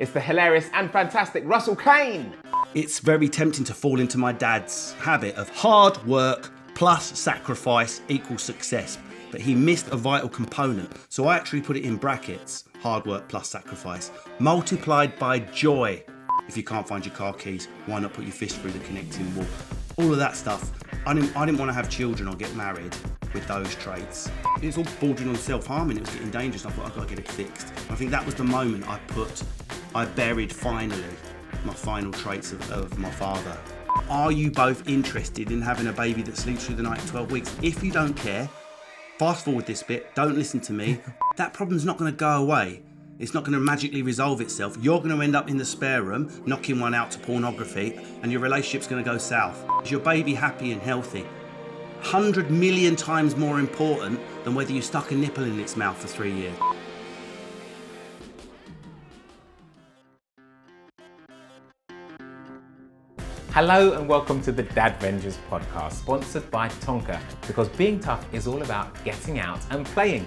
It's the hilarious and fantastic Russell Kane. It's very tempting to fall into my dad's habit of hard work plus sacrifice equals success. But he missed a vital component. So I actually put it in brackets, hard work plus sacrifice, multiplied by joy. If you can't find your car keys, why not put your fist through the connecting wall? All of that stuff. I didn't want to have children or get married with those traits. It was all bordering on self-harming. It was getting dangerous. I thought, I've got to get it fixed. I think that was the moment I buried finally my final traits of my father. Are you both interested in having a baby that sleeps through the night at 12 weeks? If you don't care, fast forward this bit, don't listen to me. That problem's not going to go away. It's not going to magically resolve itself. You're going to end up in the spare room, knocking one out to pornography, and your relationship's going to go south. Is your baby happy and healthy? 100 million times more important than whether you stuck a nipple in its mouth for 3 years. Hello and welcome to the Dadvengers podcast, sponsored by Tonka, because being tough is all about getting out and playing.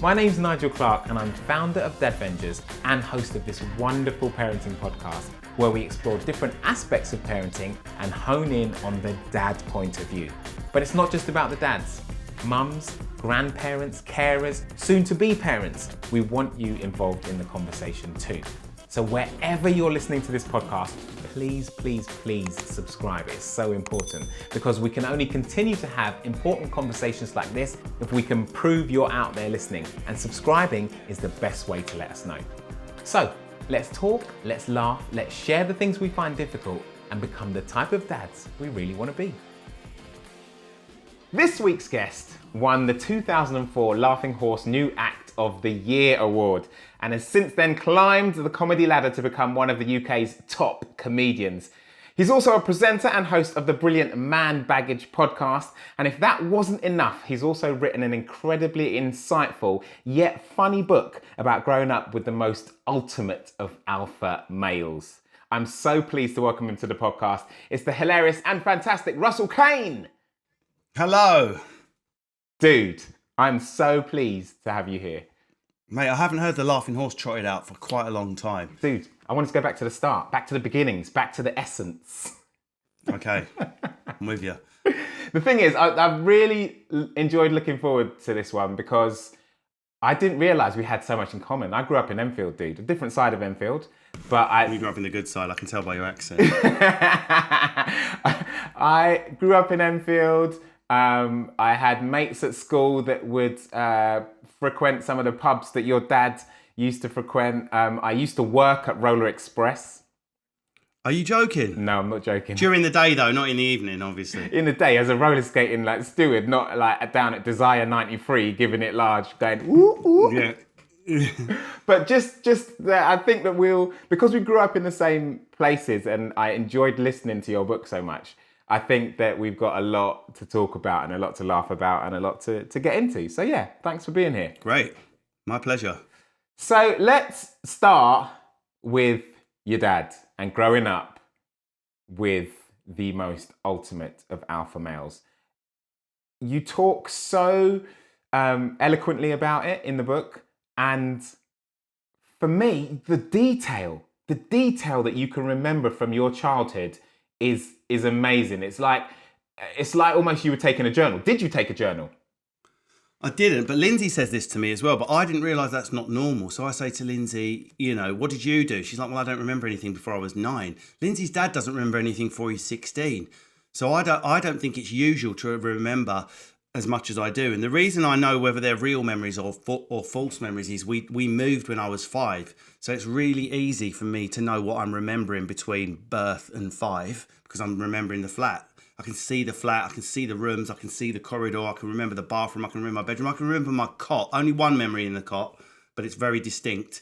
My name's Nigel Clark and I'm founder of Dadvengers and host of this wonderful parenting podcast where we explore different aspects of parenting and hone in on the dad point of view. But it's not just about the dads. Mums, grandparents, carers, soon-to-be parents, we want you involved in the conversation too. So wherever you're listening to this podcast, please, please, please subscribe. It's so important because we can only continue to have important conversations like this if we can prove you're out there listening, and subscribing is the best way to let us know. So let's talk, let's laugh, let's share the things we find difficult and become the type of dads we really want to be. This week's guest won the 2004 Laughing Horse New Act of the Year award and has since then climbed the comedy ladder to become one of the UK's top comedians. He's also a presenter and host of the brilliant Man Baggage podcast, and if that wasn't enough, he's also written an incredibly insightful yet funny book about growing up with the most ultimate of alpha males. I'm so pleased to welcome him to the podcast. It's the hilarious and fantastic Russell Kane. Hello. Dude, I'm so pleased to have you here. Mate, I haven't heard the Laughing Horse trotted out for quite a long time. Dude, I wanted to go back to the start, back to the beginnings, back to the essence. Okay, I'm with you. The thing is, I've really enjoyed looking forward to this one because I didn't realise we had so much in common. I grew up in Enfield, dude, a different side of Enfield. But You grew up in the good side, I can tell by your accent. I grew up in Enfield. I had mates at school that would frequent some of the pubs that your dad used to frequent. I used to work at Roller Express. Are you joking? No, I'm not joking. During the day though, not in the evening, obviously. In the day, as a roller skating steward, not down at Desire 93, giving it large, going ooh, ooh. Yeah. But just I think that because we grew up in the same places and I enjoyed listening to your book so much, I think that we've got a lot to talk about and a lot to laugh about and a lot to get into. So yeah, thanks for being here. Great. My pleasure. So let's start with your dad and growing up with the most ultimate of alpha males. You talk so eloquently about it in the book. And for me, the detail that you can remember from your childhood is amazing. It's like almost you were taking a journal. Did you take a journal? I didn't, but Lindsay says this to me as well, but I didn't realise that's not normal. So I say to Lindsay, what did you do? She's like, well, I don't remember anything before I was 9. Lindsay's dad doesn't remember anything before he's 16. So I don't think it's usual to remember as much as I do. And the reason I know whether they're real memories or false memories is we moved when I was 5. So it's really easy for me to know what I'm remembering between birth and 5 because I'm remembering the flat. I can see the flat, I can see the rooms, I can see the corridor, I can remember the bathroom, I can remember my bedroom, I can remember my cot. Only one memory in the cot, but it's very distinct.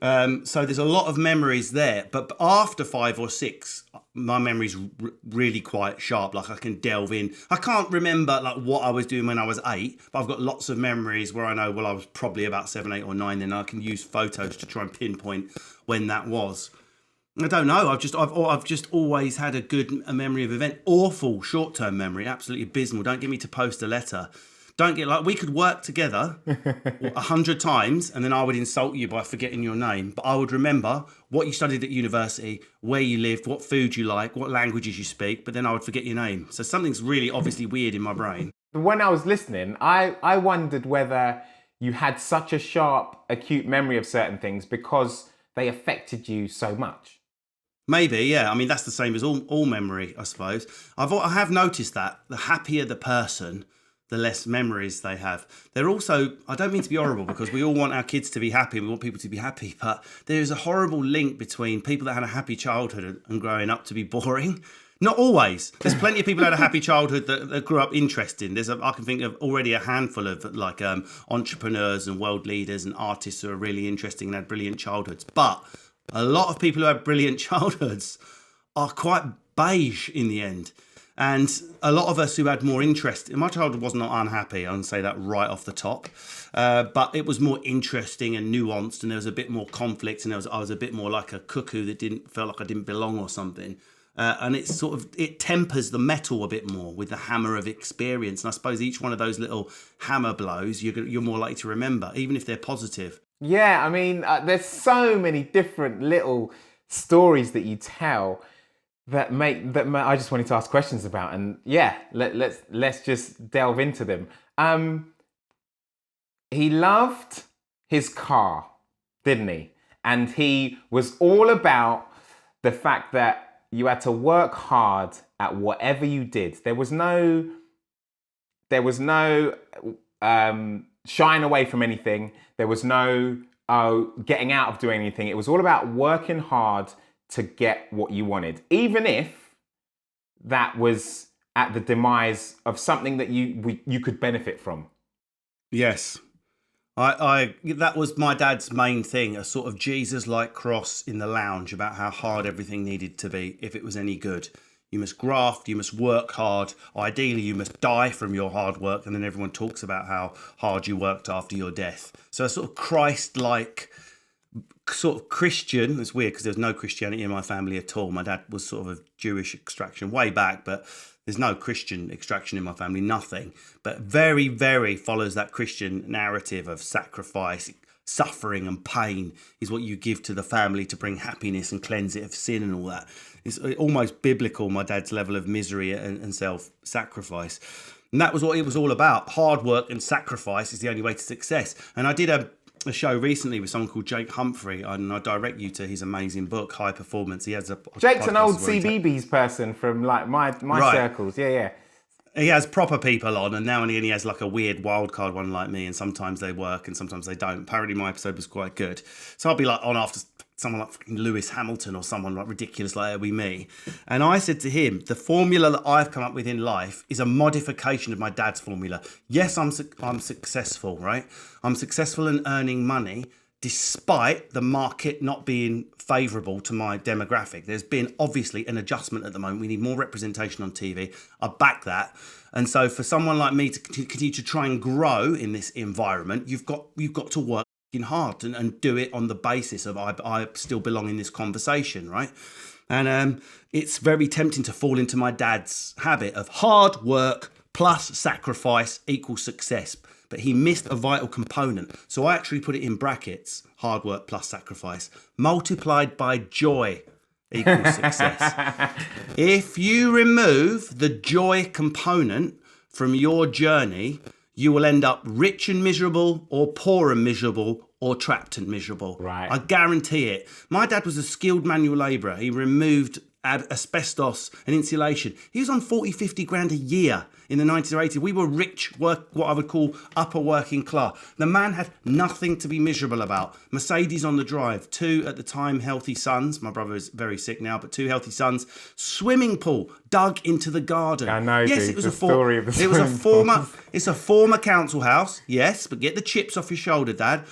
So there's a lot of memories there. But after 5 or 6, my memory's really quite sharp. Like I can delve in. I can't remember what I was doing when I was 8, but I've got lots of memories where I know, well, I was probably about 7, 8 or 9. Then I can use photos to try and pinpoint when that was. I don't know. I've just always had a memory of event. Awful short-term memory, absolutely abysmal. Don't get me to post a letter. Don't get like, we could work together 100 times and then I would insult you by forgetting your name. But I would remember what you studied at university, where you lived, what food you like, what languages you speak, but then I would forget your name. So something's really obviously weird in my brain. When I was listening, I wondered whether you had such a sharp, acute memory of certain things because they affected you so much. Maybe, yeah. I mean, that's the same as all memory, I suppose. I have noticed that the happier the person, the less memories they have. They're also, I don't mean to be horrible because we all want our kids to be happy, we want people to be happy, but there's a horrible link between people that had a happy childhood and growing up to be boring. Not always. There's plenty of people who had a happy childhood that grew up interesting. I can think of already a handful of like entrepreneurs and world leaders and artists who are really interesting and had brilliant childhoods. But a lot of people who have brilliant childhoods are quite beige in the end. And a lot of us who had more interest, my childhood was not unhappy, I can say that right off the top, but it was more interesting and nuanced, and there was a bit more conflict, and I was a bit more like a cuckoo that felt like I didn't belong or something. And it tempers the metal a bit more with the hammer of experience. And I suppose each one of those little hammer blows, you're more likely to remember, even if they're positive. Yeah, I mean, there's so many different little stories that you tell that I just wanted to ask questions about. And yeah, let's just delve into them. He loved his car, didn't he? And he was all about the fact that you had to work hard at whatever you did. There was no shying away from anything. There was no getting out of doing anything. It was all about working hard to get what you wanted, even if that was at the demise of something that you could benefit from. Yes. That was my dad's main thing, a sort of Jesus-like cross in the lounge about how hard everything needed to be if it was any good. You must graft, you must work hard. Ideally, you must die from your hard work, and then everyone talks about how hard you worked after your death. So a sort of Christ-like, sort of Christian. It's weird because there's no Christianity in my family at all. My dad was sort of Jewish extraction way back, but there's no Christian extraction in my family, nothing. But very, very follows that Christian narrative of sacrifice, suffering and pain is what you give to the family to bring happiness and cleanse it of sin and all that. It's almost biblical, my dad's level of misery and self-sacrifice. And that was what it was all about. Hard work and sacrifice is the only way to success. And I did a show recently with someone called Jake Humphrey, and I direct you to his amazing book, High Performance. He has a Jake's an old CBeebies person from like my right. circles. Yeah. He has proper people on, and now and again he has like a weird wildcard one like me, and sometimes they work and sometimes they don't. Apparently my episode was quite good. So I'll be like on after someone like Lewis Hamilton or someone like ridiculous like it'll be me. And I said to him, the formula that I've come up with in life is a modification of my dad's formula. Yes, I'm successful, right? I'm successful in earning money despite the market not being favourable to my demographic. There's been obviously an adjustment at the moment. We need more representation on TV. I back that. And so for someone like me to continue to try and grow in this environment, you've got to work hard and do it on the basis of I still belong in this conversation, right? And it's very tempting to fall into my dad's habit of hard work plus sacrifice equals success. But he missed a vital component. So I actually put it in brackets, hard work plus sacrifice, multiplied by joy equals success. If you remove the joy component from your journey, you will end up rich and miserable or poor and miserable or trapped and miserable. Right. I guarantee it. My dad was a skilled manual labourer. He removed asbestos and insulation. He was on 40, 50 grand a year in the 90s or 80s. We were rich, what I would call upper working class. The man had nothing to be miserable about. Mercedes on the drive, 2 at the time healthy sons. My brother is very sick now, but 2 healthy sons. Swimming pool dug into the garden. I know, yes, dude, it was the story of the swimming pool. It's a former council house, yes, but get the chips off your shoulder, Dad.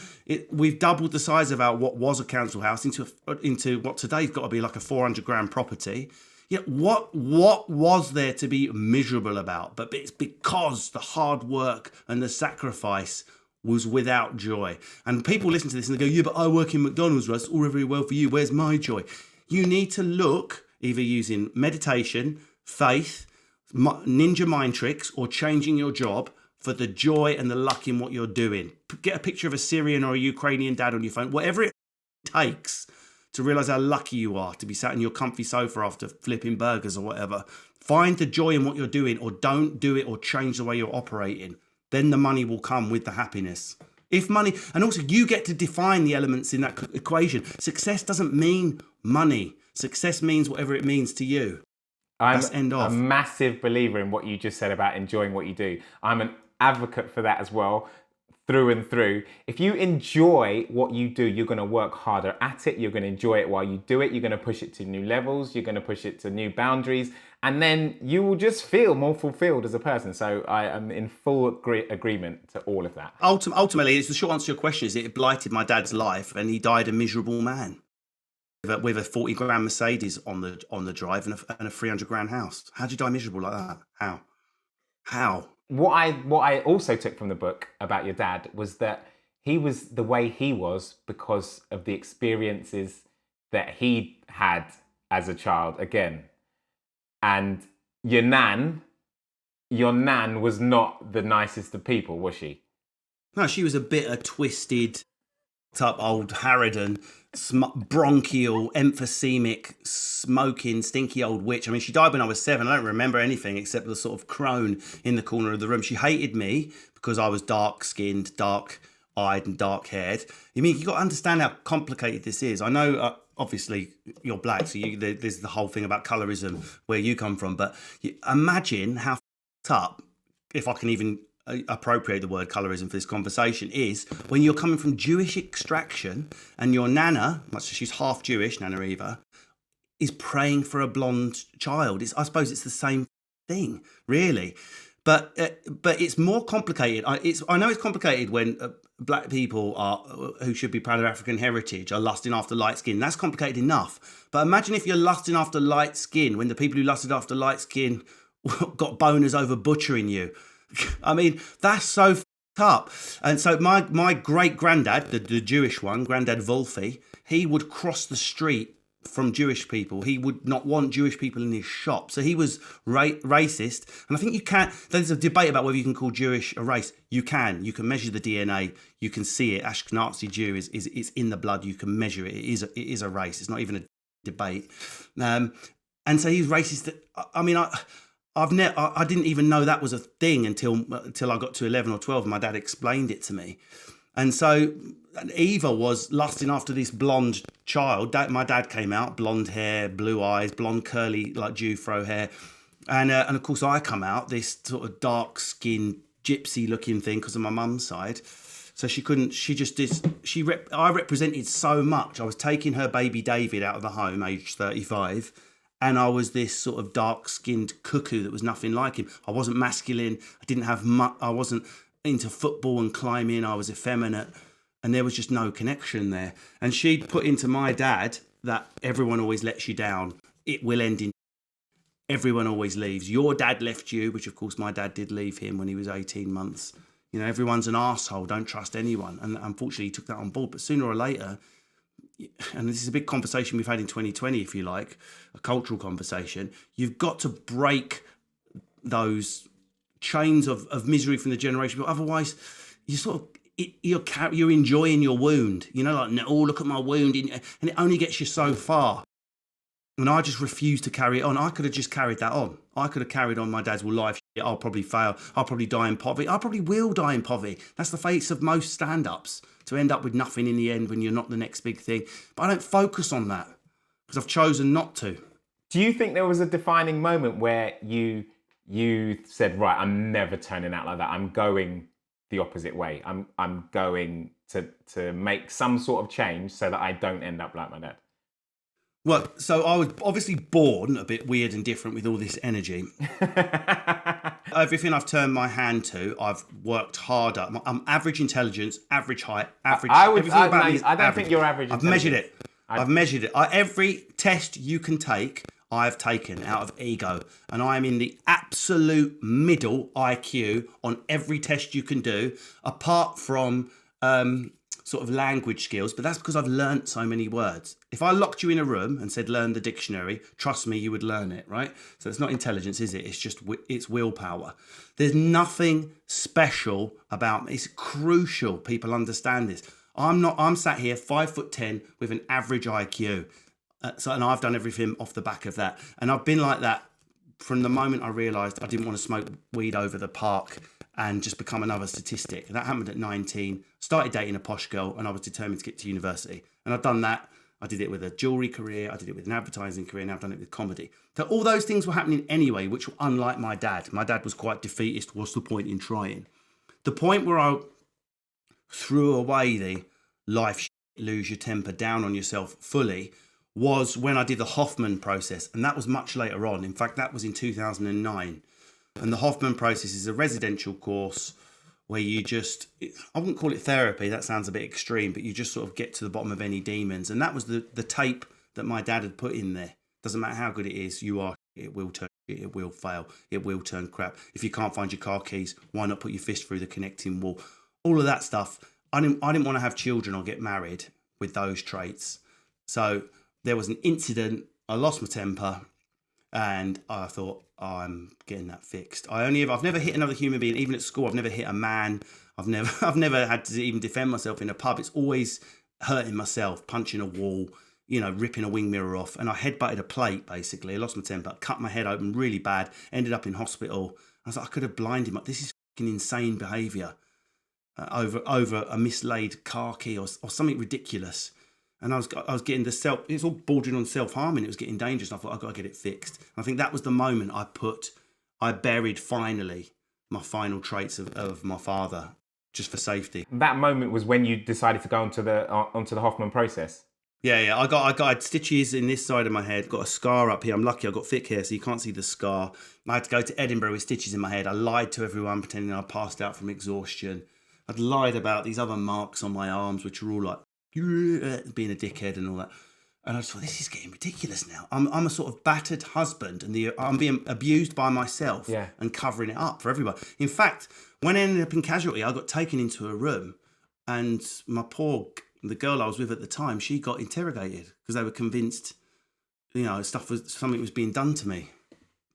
We've doubled the size of what was a council house into what today's got to be like a 400 grand property. Yeah, what was there to be miserable about? But it's because the hard work and the sacrifice was without joy. And people listen to this and they go, yeah, but I work in McDonald's, Russ. All very well for you. Where's my joy? You need to look either using meditation, faith, ninja mind tricks, or changing your job for the joy and the luck in what you're doing. Get a picture of a Syrian or a Ukrainian dad on your phone, whatever it takes to realise how lucky you are to be sat in your comfy sofa after flipping burgers or whatever. Find the joy in what you're doing, or don't do it, or change the way you're operating. Then the money will come with the happiness. If money, and also you get to define the elements in that equation. Success doesn't mean money. Success means whatever it means to you. I'm Let's end off. a massive believer in what you just said about enjoying what you do. I'm an advocate for that as well, through and through. If you enjoy what you do, you're going to work harder at it. You're going to enjoy it while you do it. You're going to push it to new levels. You're going to push it to new boundaries. And then you will just feel more fulfilled as a person. So I am in full agreement to all of that. Ultimately, it's the short answer to your question is it blighted my dad's life and he died a miserable man with a 40 grand Mercedes on the drive and a 300 grand house. How'd you die miserable like that? How? What I also took from the book about your dad was that he was the way he was because of the experiences that he had as a child again. And your nan was not the nicest of people, was she? No, she was a bitter, twisted, up old harridan, bronchial, emphysemic, smoking, stinky old witch. I mean, she died when I was 7. I don't remember anything except the sort of crone in the corner of the room. She hated me because I was dark-skinned, dark-eyed and dark-haired. I mean, you've got to understand how complicated this is. I know, obviously, you're black, so there's the whole thing about colorism where you come from. But imagine how up, if I can even appropriate the word colorism for this conversation, is when you're coming from Jewish extraction and your nana, she's half Jewish, Nana Eva, is praying for a blonde child. I suppose it's the same thing, really. But it's more complicated. I know it's complicated when black people who should be proud of African heritage are lusting after light skin. That's complicated enough. But imagine if you're lusting after light skin when the people who lusted after light skin got boners over butchering you. I mean, that's so f***ed up. And so my great-granddad, the Jewish one, Granddad Wolfie, he would cross the street from Jewish people. He would not want Jewish people in his shop. So he was racist. And I think you can't... There's a debate about whether you can call Jewish a race. You can. You can measure the DNA. You can see it. Ashkenazi Jew is in the blood. You can measure it. It is a race. It's not even a debate. And so he's racist. I mean, I didn't even know that was a thing until I got to 11 or 12 and my dad explained it to me. And so Eva was lusting after this blonde child. My dad came out, blonde hair, blue eyes, blonde curly like Jufro hair. And of course I come out, this sort of dark skinned gypsy looking thing because of my mum's side. So I represented so much. I was taking her baby David out of the home, aged 35. And I was this sort of dark-skinned cuckoo that was nothing like him. I wasn't masculine. I wasn't into football and climbing. I was effeminate. And there was just no connection there. And she'd put into my dad that everyone always lets you down. It will end in... Everyone always leaves. Your dad left you, which of course my dad did leave him when he was 18 months. You know, everyone's an arsehole. Don't trust anyone. And unfortunately, he took that on board. But sooner or later... And this is a big conversation we've had in 2020, if you like, a cultural conversation. You've got to break those chains of misery from the generation. But otherwise, you're enjoying your wound. You know, like, oh, look at my wound. And it only gets you so far. And I just refuse to carry it on. I could have just carried that on. I could have carried on my dad's life. I'll probably fail. I'll probably die in poverty. I probably will die in poverty. That's the face of most stand-ups. To end up with nothing in the end when you're not the next big thing. But I don't focus on that because I've chosen not to. Do you think there was a defining moment where you said, right, I'm never turning out like that. I'm going the opposite way. I'm going to make some sort of change so that I don't end up like my dad? Well, so I was obviously born a bit weird and different with all this energy. Everything I've turned my hand to, I've worked harder. I'm average intelligence, average height, average... I don't think you're average I've measured it. I've measured it. Every test you can take, I've taken out of ego. And I am in the absolute middle IQ on every test you can do, apart from sort of language skills, but that's because I've learnt so many words. If I locked you in a room and said, learn the dictionary, trust me, you would learn it, right? So it's not intelligence, is it? It's just, it's willpower. There's nothing special about me. It's crucial people understand this. I'm sat here 5'10" with an average IQ. And I've done everything off the back of that. And I've been like that from the moment I realised I didn't want to smoke weed over the park and just become another statistic. That happened at 19. Started dating a posh girl and I was determined to get to university. And I've done that. I did it with a jewellery career. I did it with an advertising career. Now I've done it with comedy. So all those things were happening anyway, which were unlike my dad. My dad was quite defeatist. What's the point in trying? The point where I threw away the life lose your temper down on yourself fully was when I did the Hoffman process. And that was much later on. In fact, that was in 2009. And the Hoffman process is a residential course where you just, I wouldn't call it therapy, that sounds a bit extreme, but you just sort of get to the bottom of any demons. And that was the tape that my dad had put in there. Doesn't matter how good it is, you are, it will turn, it will fail, it will turn crap. If you can't find your car keys, why not put your fist through the connecting wall? All of that stuff. I didn't want to have children or get married with those traits. So there was an incident, I lost my temper, and I thought, I'm getting that fixed. I've never hit another human being, even at school. I've never hit a man. I've never had to even defend myself in a pub. It's always hurting myself, punching a wall, ripping a wing mirror off. And I headbutted a plate, basically. I lost my temper, cut my head open really bad, ended up in hospital. I was like, I could have blinded him. This is fucking insane behaviour over a mislaid car key or something ridiculous. And I was getting it's all bordering on self-harming. It was getting dangerous. And I thought, I've got to get it fixed. And I think that was the moment I buried finally my final traits of my father, just for safety. That moment was when you decided to go onto the Hoffman process. Yeah. I had stitches in this side of my head, got a scar up here. I'm lucky I got thick hair, so you can't see the scar. I had to go to Edinburgh with stitches in my head. I lied to everyone, pretending I passed out from exhaustion. I'd lied about these other marks on my arms, which are all like, being a dickhead and all that. And I just thought, this is getting ridiculous now. I'm a sort of battered husband and I'm being abused by myself and covering it up for everybody. In fact, when I ended up in casualty, I got taken into a room and the girl I was with at the time, she got interrogated because they were convinced, something was being done to me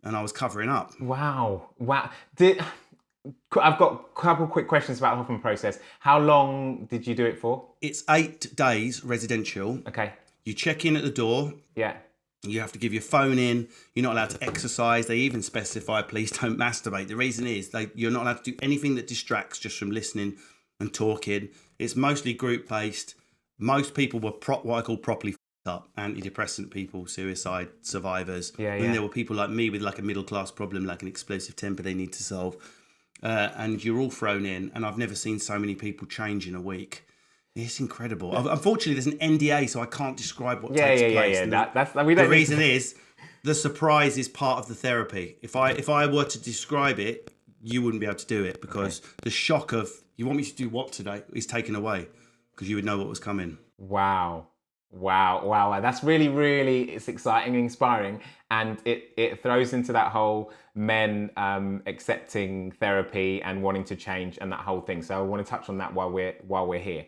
and I was covering up. Wow. I've got a couple quick questions about the Hoffman process. How long did you do it for? It's 8 days residential. Okay. You check in at the door. Yeah. You have to give your phone in. You're not allowed to exercise. They even specify, please don't masturbate. The reason is you're not allowed to do anything that distracts just from listening and talking. It's mostly group-based. Most people were what I call properly up. Antidepressant people, suicide survivors. Yeah. And there were people like me with like a middle-class problem, like an explosive temper they need to solve. And you're all thrown in, and I've never seen so many people change in a week. It's incredible. Unfortunately, there's an NDA, so I can't describe what takes place. The reason is, the surprise is part of the therapy. If I were to describe it, you wouldn't be able to do it because the shock of, you want me to do what today, is taken away because you would know what was coming. Wow. That's really, really, it's exciting and inspiring. And it throws into that whole men accepting therapy and wanting to change and that whole thing. So I want to touch on that while we're here.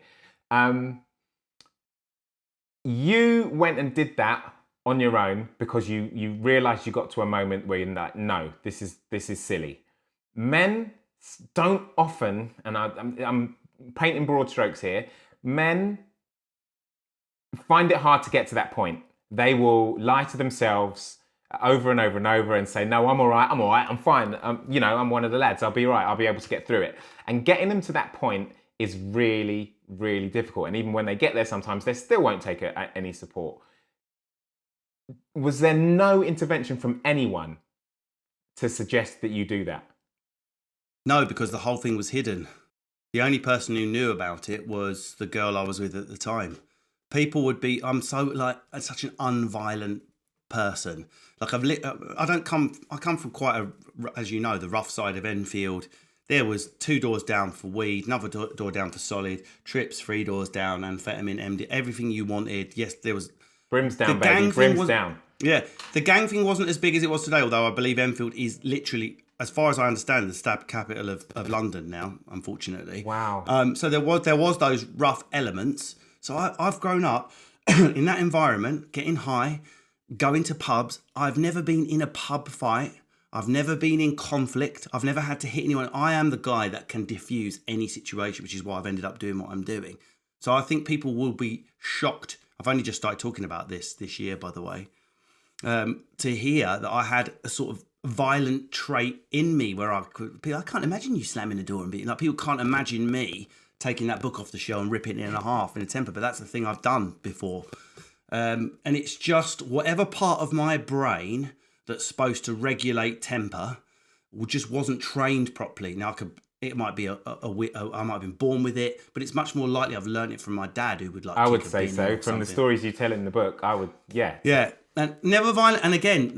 You went and did that on your own because you realized you got to a moment where you're like, no, this is silly. Men don't often, and I'm painting broad strokes here, men find it hard to get to that point. They will lie to themselves over and over and over and say, no, I'm all right, I'm fine. I'm one of the lads, I'll be all right, I'll be able to get through it. And getting them to that point is really, really difficult. And even when they get there, sometimes they still won't take any support. Was there no intervention from anyone to suggest that you do that? No, because the whole thing was hidden. The only person who knew about it was the girl I was with at the time. People would be, I'm such an unviolent person. Like I come from quite as you know, the rough side of Enfield. There was 2 doors down for weed, another door down for solid, trips 3 doors down, amphetamine, MD, everything you wanted. Yes, there was... Brims down, baby, brims down. Yeah, the gang thing wasn't as big as it was today, although I believe Enfield is literally as far as I understand, the stab capital of London now, unfortunately. Wow. So there was those rough elements. So I've grown up in that environment, getting high, going to pubs. I've never been in a pub fight. I've never been in conflict. I've never had to hit anyone. I am the guy that can diffuse any situation, which is why I've ended up doing what I'm doing. So I think people will be shocked. I've only just started talking about this year, by the way, to hear that I had a sort of violent trait in me where I can't imagine you slamming the door and being like, people can't imagine me taking that book off the shelf and ripping it in half in a temper. But that's the thing I've done before. And it's just whatever part of my brain that's supposed to regulate temper just wasn't trained properly. Now it might be I might have been born with it, but it's much more likely I've learned it from my dad, who would like. I would say so. From the stories you tell in the book, I would, yeah. Yeah, and never violent. And again,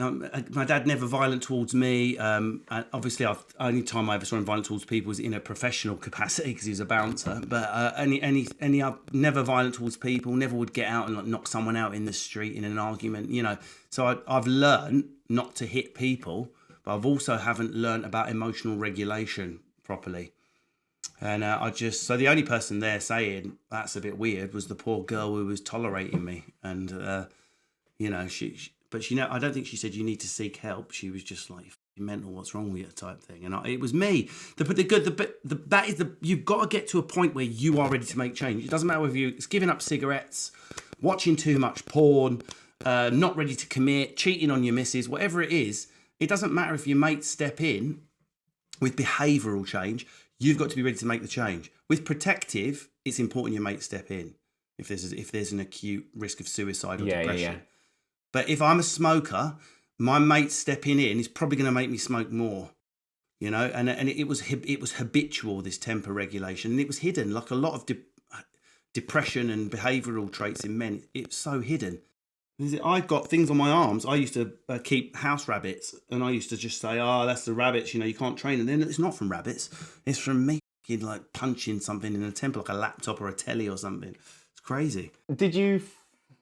my dad never violent towards me. And obviously, only time I ever saw him violent towards people was in a professional capacity because he was a bouncer. But never violent towards people. Never would get out and like knock someone out in the street in an argument. You know, so I've learned not to hit people, but I've also haven't learned about emotional regulation properly. And so the only person there saying that's a bit weird was the poor girl who was tolerating me. And you know, I don't think she said you need to seek help. She was just like, "You're mental, what's wrong with you?" type thing. And it was me. You've got to get to a point where you are ready to make change. It doesn't matter whether it's giving up cigarettes, watching too much porn, not ready to commit, cheating on your missus, whatever it is. It doesn't matter if your mates step in with behavioural change. You've got to be ready to make the change. With protective, it's important your mates step in if there's an acute risk of suicide or depression. Yeah. But if I'm a smoker, my mate stepping in is probably going to make me smoke more, you know. And it was habitual, this temper regulation, and it was hidden. Like a lot of depression and behavioural traits in men, it's so hidden. I got things on my arms. I used to keep house rabbits, and I used to just say, "Oh, that's the rabbits. You know, you can't train them." Then it's not from rabbits. It's from me, like punching something in a temper, like a laptop or a telly or something. It's crazy. Did you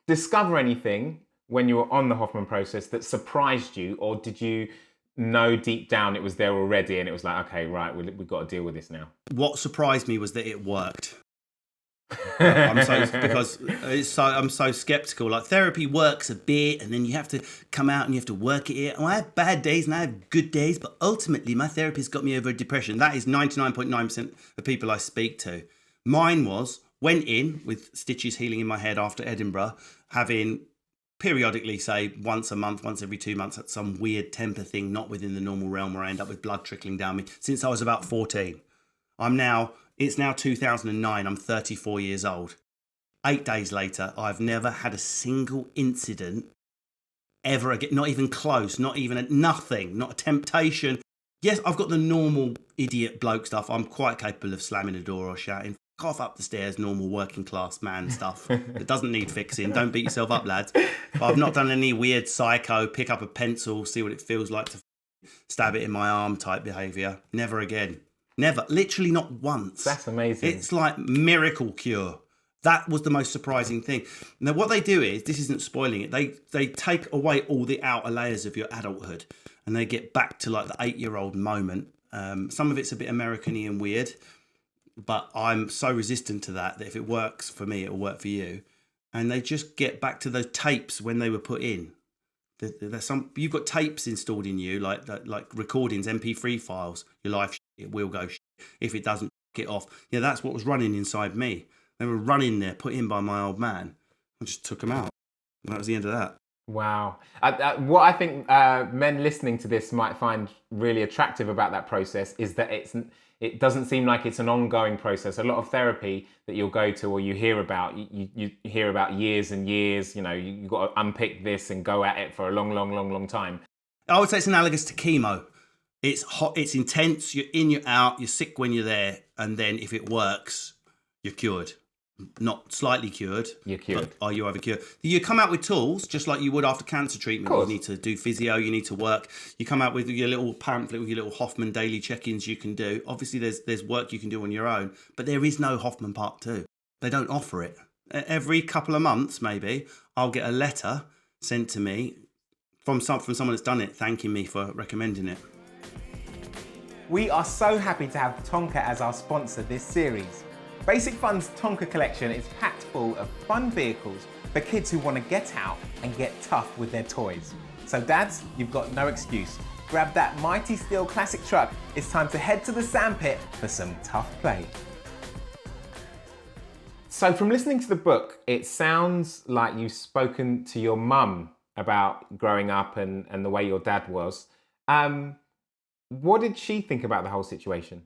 discover anything when you were on the Hoffman process that surprised you, or did you know deep down it was there already and it was like, okay, right, we've got to deal with this now? What surprised me was that it worked. I'm so skeptical. Like, therapy works a bit, and then you have to come out and you have to work at it. I have bad days and I have good days, but ultimately my therapist got me over depression. That is 99.9% of people I speak to. Mine went in with stitches healing in my head after Edinburgh, having periodically, say once a month, once every 2 months, at some weird temper thing, not within the normal realm, where I end up with blood trickling down me since I was about 14. It's now 2009. I'm 34 years old. 8 days later, I've never had a single incident ever again, not even close, not even nothing, not a temptation. Yes, I've got the normal idiot bloke stuff. I'm quite capable of slamming a door or shouting, "F off up the stairs," normal working class man stuff. It doesn't need fixing. Don't beat yourself up, lads. But I've not done any weird psycho, pick up a pencil, see what it feels like to stab it in my arm type behaviour. Never again. Never. Literally not once. That's amazing. It's like miracle cure. That was the most surprising thing. Now, what they do is, this isn't spoiling it, they take away all the outer layers of your adulthood and they get back to like the 8-year-old moment. Some of it's a bit American-y and weird, but I'm so resistant to that if it works for me, it'll work for you. And they just get back to those tapes when they were put in. You've got tapes installed in you, like recordings, MP3 files. Your life, it will go. If it doesn't, get off. Yeah, that's what was running inside me. They were running there, put in by my old man. I just took them out. And that was the end of that. Wow. What I think men listening to this might find really attractive about that process is that it doesn't seem like it's an ongoing process. A lot of therapy that you'll go to or you hear about, you hear about years and years. You know, you've got to unpick this and go at it for a long time. I would say it's analogous to chemo. It's hot, it's intense, you're in, you're out, you're sick when you're there, and then if it works, you're cured. Not slightly cured. You're cured. But are you over cured? You come out with tools, just like you would after cancer treatment. You need to do physio, you need to work. You come out with your little pamphlet with your little Hoffman daily check-ins you can do. Obviously, there's work you can do on your own, but there is no Hoffman Part 2. They don't offer it. Every couple of months, maybe, I'll get a letter sent to me from someone that's done it, thanking me for recommending it. We are so happy to have Tonka as our sponsor this series. Basic Fun's Tonka collection is packed full of fun vehicles for kids who want to get out and get tough with their toys. So dads, you've got no excuse. Grab that mighty steel classic truck. It's time to head to the sandpit for some tough play. So from listening to the book, it sounds like you've spoken to your mum about growing up and the way your dad was. What did she think about the whole situation?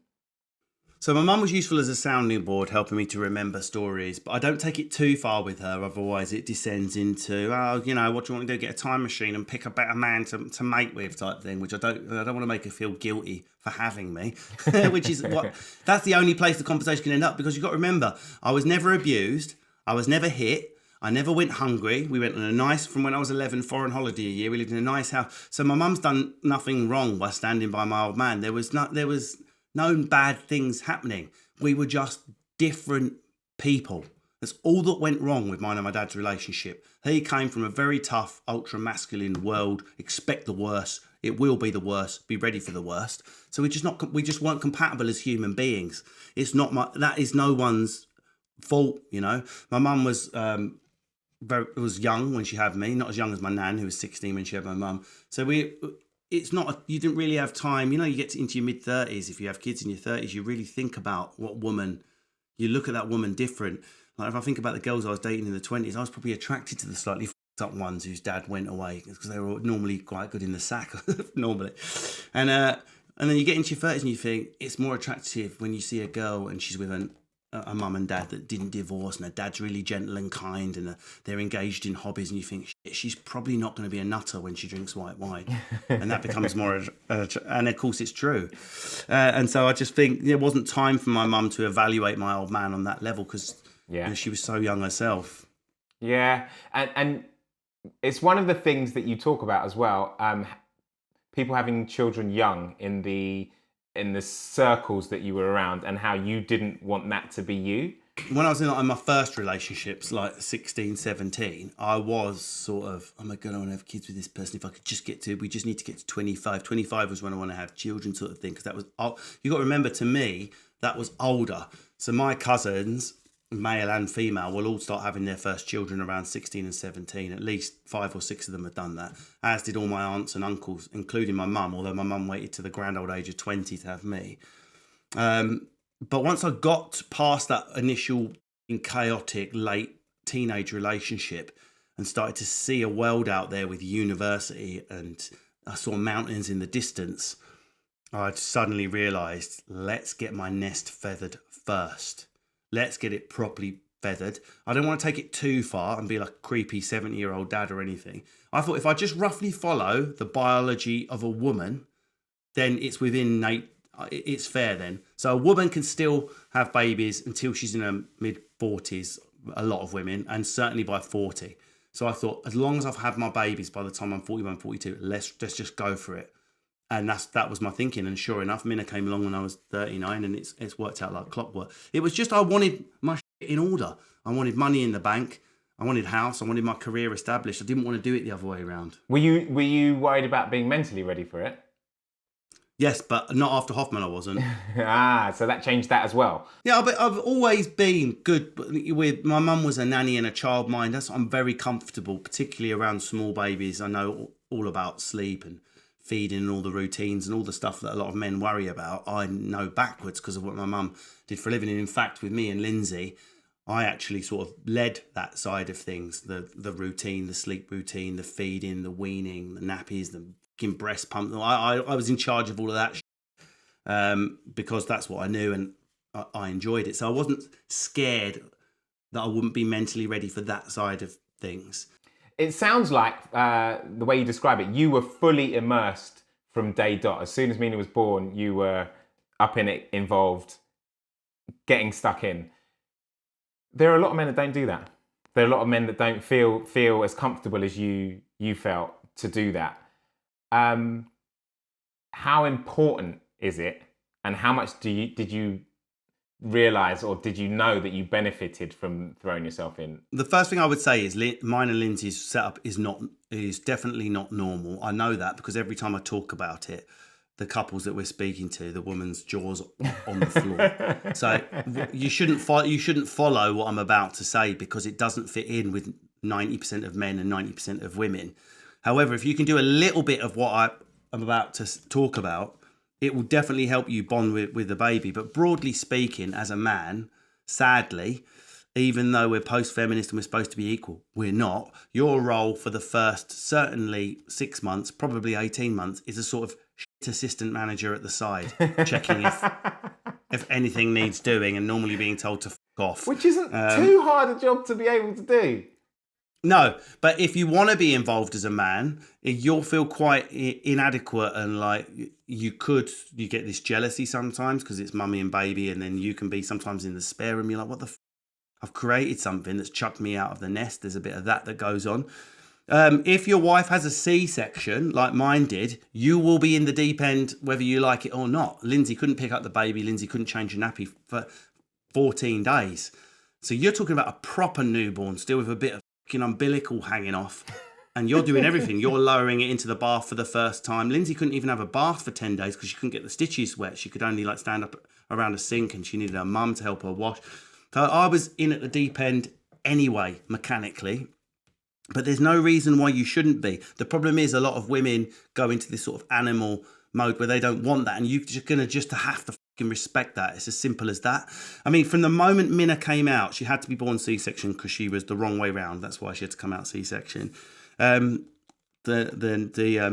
So my mum was useful as a sounding board, helping me to remember stories, but I don't take it too far with her, otherwise it descends into, what do you want to do? Get a time machine and pick a better man to mate with type thing, which I don't want to make her feel guilty for having me, which is that's the only place the conversation can end up, because you've got to remember, I was never abused, I was never hit, I never went hungry. We went on a nice, from when I was 11, foreign holiday a year. We lived in a nice house. So my mum's done nothing wrong by standing by my old man. There was no bad things happening. We were just different people. That's all that went wrong with mine and my dad's relationship. He came from a very tough, ultra masculine world. Expect the worst. It will be the worst. Be ready for the worst. So we just weren't compatible as human beings. That is no one's fault, My mum was was young when she had me, not as young as my nan, who was 16 when she had my mum. So it's not, you didn't really have time. You get into your mid-30s, if you have kids in your 30s, you really think about you look at that woman different. Like if I think about the girls I was dating in the 20s, I was probably attracted to the slightly f***ed up ones whose dad went away, because they were normally quite good in the sack, normally. And then you get into your 30s and you think, it's more attractive when you see a girl and she's with a mum and dad that didn't divorce, and her dad's really gentle and kind, and they're engaged in hobbies, and you think, she's probably not going to be a nutter when she drinks white wine. And that becomes more, and of course it's true. And so I just think there wasn't time for my mum to evaluate my old man on that level, because she was so young herself. Yeah, and it's one of the things that you talk about as well, people having children young in the circles that you were around, and how you didn't want that to be you. When I was in my first relationships, like 16, 17, I was sort of, oh my God, I want to have kids with this person. If I could just we just need to get to 25. 25 was when I want to have children sort of thing. Because that was, you got to remember, to me, that was older. So my cousins, male and female, will all start having their first children around 16 and 17. At least 5 or 6 of them had done that, as did all my aunts and uncles, including my mum, although my mum waited to the grand old age of 20 to have me. But once I got past that initial chaotic late teenage relationship and started to see a world out there with university, and I saw mountains in the distance, I suddenly realised, let's get my nest feathered first. Let's get it properly feathered. I don't want to take it too far and be like a creepy 70-year-old dad or anything. I thought if I just roughly follow the biology of a woman, then it's it's fair then. So a woman can still have babies until she's in her mid-40s, a lot of women, and certainly by 40. So I thought, as long as I've had my babies by the time I'm 41, 42, let's just go for it. And that was my thinking. And sure enough, Minna came along when I was 39, and it's worked out like clockwork. It was just, I wanted my shit in order. I wanted money in the bank. I wanted a house. I wanted my career established. I didn't want to do it the other way around. Were you worried about being mentally ready for it? Yes, but not after Hoffman I wasn't. So that changed that as well. Yeah, but I've always been good with, my mum was a nanny and a childminder, so I'm very comfortable, particularly around small babies. I know all about sleep and feeding and all the routines and all the stuff that a lot of men worry about. I know backwards because of what my mum did for a living. And in fact, with me and Lindsay, I actually sort of led that side of things, the routine, the sleep routine, the feeding, the weaning, the nappies, the fucking breast pump. I was in charge of all of that because that's what I knew, and I enjoyed it. So I wasn't scared that I wouldn't be mentally ready for that side of things. It sounds like, the way you describe it, you were fully immersed from day dot. As soon as Mina was born, you were up in it, involved, getting stuck in. There are a lot of men that don't do that. There are a lot of men that don't feel as comfortable as you felt to do that. How important is it, and how much did you realise, or did you know that you benefited from throwing yourself in? The first thing I would say is mine and Lindsay's setup is definitely not normal. I know that because every time I talk about it, the couples that we're speaking to, the woman's jaws on the floor. So you shouldn't follow what I'm about to say because it doesn't fit in with 90% of men and 90% of women. However, if you can do a little bit of what I'm about to talk about, it will definitely help you bond with the baby. But broadly speaking, as a man, sadly, even though we're post-feminist and we're supposed to be equal, we're not. Your role for the first, certainly 6 months, probably 18 months, is a sort of shit assistant manager at the side, checking if anything needs doing and normally being told to f*** off. Which isn't too hard a job to be able to do. No, but if you want to be involved as a man, you'll feel quite inadequate and like you get this jealousy sometimes because it's mummy and baby, and then you can be sometimes in the spare room. You're like, what the f***? I've created something that's chucked me out of the nest. There's a bit of that goes on. If your wife has a C-section, like mine did, you will be in the deep end whether you like it or not. Lindsay couldn't pick up the baby. Lindsay couldn't change a nappy for 14 days. So you're talking about a proper newborn still with a bit of fucking umbilical hanging off. And you're doing everything. You're lowering it into the bath for the first time. Lindsay couldn't even have a bath for 10 days because she couldn't get the stitches wet. She could only like stand up around a sink and she needed her mum to help her wash. So I was in at the deep end anyway, mechanically. But there's no reason why you shouldn't be. The problem is a lot of women go into this sort of animal mode where they don't want that. And you're just going to just have to fucking respect that. It's as simple as that. I mean, from the moment Minna came out, she had to be born C-section because she was the wrong way round. That's why she had to come out C-section. The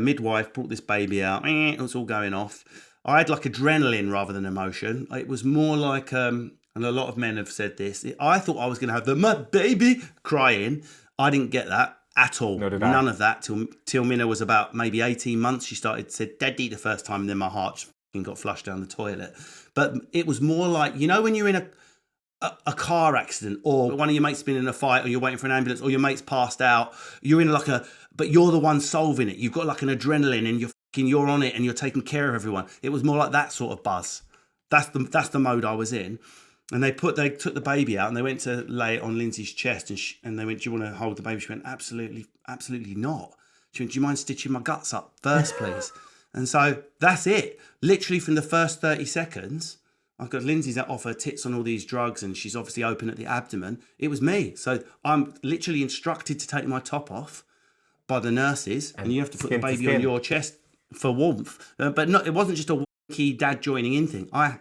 midwife brought this baby out. It was all going off. I had like adrenaline rather than emotion. It was more like... and a lot of men have said this. I thought I was going to have my baby crying. I didn't get that at all. None of that till Minna was about maybe 18 months. She started to say "Daddy" the first time, and then my heart just got flushed down the toilet. But it was more like, you know, when you're in a car accident, or one of your mates has been in a fight, or you're waiting for an ambulance, or your mate's passed out. You're in but you're the one solving it. You've got like an adrenaline, and you're on it, and you're taking care of everyone. It was more like that sort of buzz. That's the mode I was in. And they took the baby out and they went to lay it on Lindsay's chest and they went, "Do you want to hold the baby?" She went, "Absolutely, absolutely not." She went, "Do you mind stitching my guts up first, please?" And so that's it. Literally from the first 30 seconds, I've got Lindsay's off her tits on all these drugs and she's obviously open at the abdomen. It was me. So I'm literally instructed to take my top off by the nurses and you have to put the baby on your chest for warmth. But it wasn't just a wonky dad joining in thing. I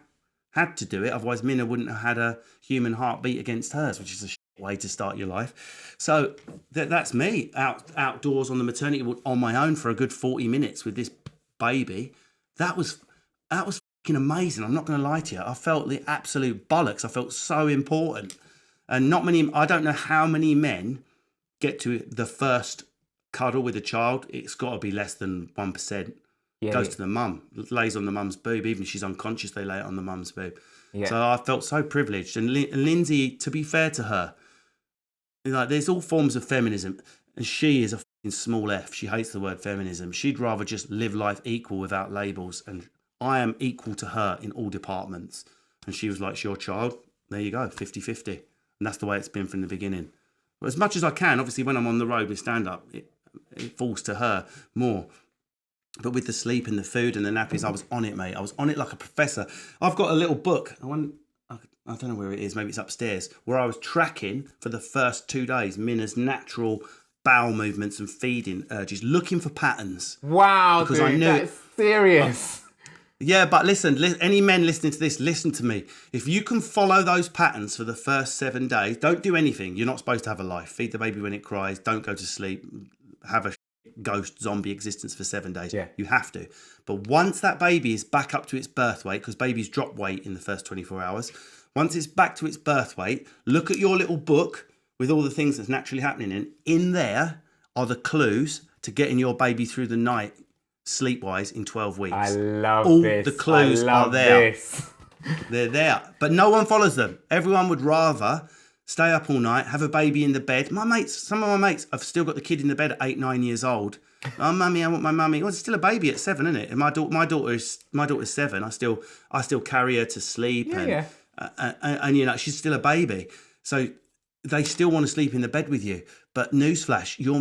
had to do it, otherwise Minna wouldn't have had a human heartbeat against hers, which is a way to start your life. So that's me outdoors on the maternity ward on my own for a good 40 minutes with this baby. That was fucking amazing. I'm not going to lie to you. I felt the absolute bollocks. I felt so important, and I don't know how many men get to the first cuddle with a child. It's got to be less than 1%. Goes to the mum, lays on the mum's boob. Even if she's unconscious, they lay it on the mum's boob. Yeah. So I felt so privileged. And Lindsay, to be fair to her, like there's all forms of feminism, and she is a fucking small F. She hates the word feminism. She'd rather just live life equal without labels. And I am equal to her in all departments. And she was like, "It's your child. There you go, 50-50. And that's the way it's been from the beginning. But as much as I can, obviously, when I'm on the road with stand-up, it falls to her more. But with the sleep and the food and the nappies, I was on it, mate. I was on it like a professor. I've got a little book. I don't know where it is. Maybe it's upstairs. Where I was tracking for the first 2 days Minna's natural bowel movements and feeding urges, looking for patterns. Wow, because dude, I knew that's serious. Yeah, but listen, any men listening to this, listen to me. If you can follow those patterns for the first 7 days, don't do anything. You're not supposed to have a life. Feed the baby when it cries. Don't go to sleep. Have a ghost zombie existence for 7 days. Yeah. You have to. But once that baby is back up to its birth weight, because babies drop weight in the first 24 hours, once it's back to its birth weight, look at your little book with all the things that's naturally happening in there are the clues to getting your baby through the night sleep-wise in 12 weeks. I love all this. The clues are there. They're there. But no one follows them. Everyone would rather stay up all night, have a baby in the bed. Some of my mates have still got the kid in the bed at 8-9 years old. "Oh, mummy, I want my mummy." Well, it's still a baby at 7, isn't it? And my daughter is 7. I still carry her to sleep, and you know she's still a baby. So they still want to sleep in the bed with you. But newsflash, your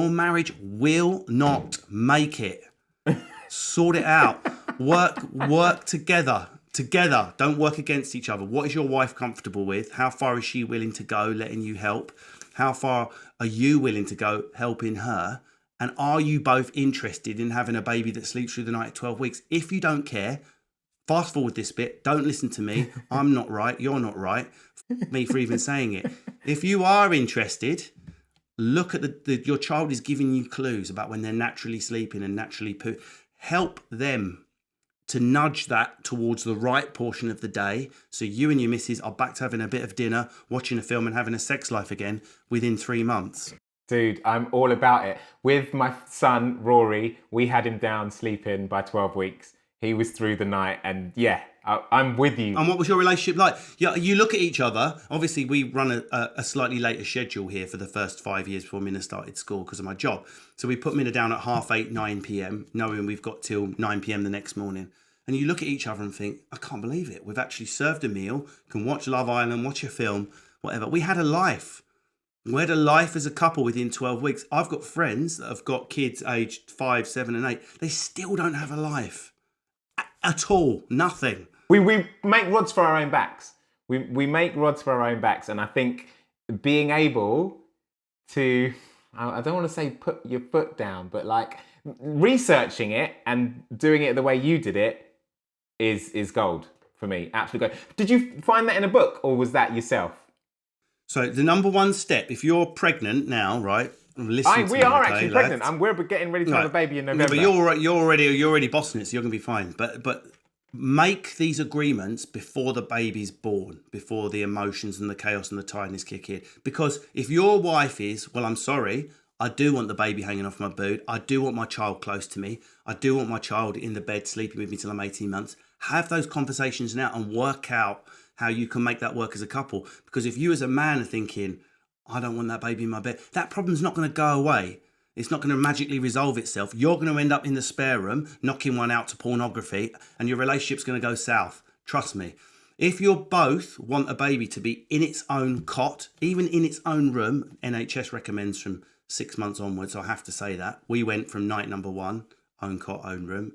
marriage will not make it. Sort it out. Work together. Together. Don't work against each other. What is your wife comfortable with? How far is she willing to go letting you help? How far are you willing to go helping her? And are you both interested in having a baby that sleeps through the night at 12 weeks? If you don't care, fast forward this bit. Don't listen to me. I'm not right. You're not right. Me for even saying it. If you are interested, look at your child is giving you clues about when they're naturally sleeping and naturally poo. Help them to nudge that towards the right portion of the day, so you and your missus are back to having a bit of dinner, watching a film and having a sex life again within 3 months. Dude, I'm all about it. With my son, Rory, we had him down sleeping by 12 weeks. He was through the night, and yeah, I'm with you. And what was your relationship like? Yeah, you look at each other. Obviously, we run a slightly later schedule here for the first 5 years before Minna started school because of my job. So we put Minna down at 8:30, 9 p.m, knowing we've got till 9 p.m. the next morning. And you look at each other and think, I can't believe it. We've actually served a meal, can watch Love Island, watch a film, whatever. We had a life. We had a life as a couple within 12 weeks. I've got friends that have got kids aged 5, 7 and 8. They still don't have a life. At all. Nothing. We make rods for our own backs. We make rods for our own backs. And I think being able to, I don't want to say put your foot down, but like researching it and doing it the way you did it is gold for me. Absolute gold. Did you find that in a book or was that yourself? So the number one step, if you're pregnant now, right? We are actually pregnant. We're getting ready to have a baby in November. No, but you're already bossing it, so you're gonna be fine. But make these agreements before the baby's born, before the emotions and the chaos and the tiredness kick in. Because if your wife is, well, I'm sorry, I do want the baby hanging off my boot. I do want my child close to me. I do want my child in the bed sleeping with me till I'm 18 months. Have those conversations now and work out how you can make that work as a couple. Because if you as a man are thinking, I don't want that baby in my bed, that problem's not going to go away. It's not going to magically resolve itself. You're going to end up in the spare room, knocking one out to pornography, and your relationship's going to go south. Trust me. If you both want a baby to be in its own cot, even in its own room, NHS recommends from 6 months onwards, so I have to say that. We went from night number 1, own cot, own room.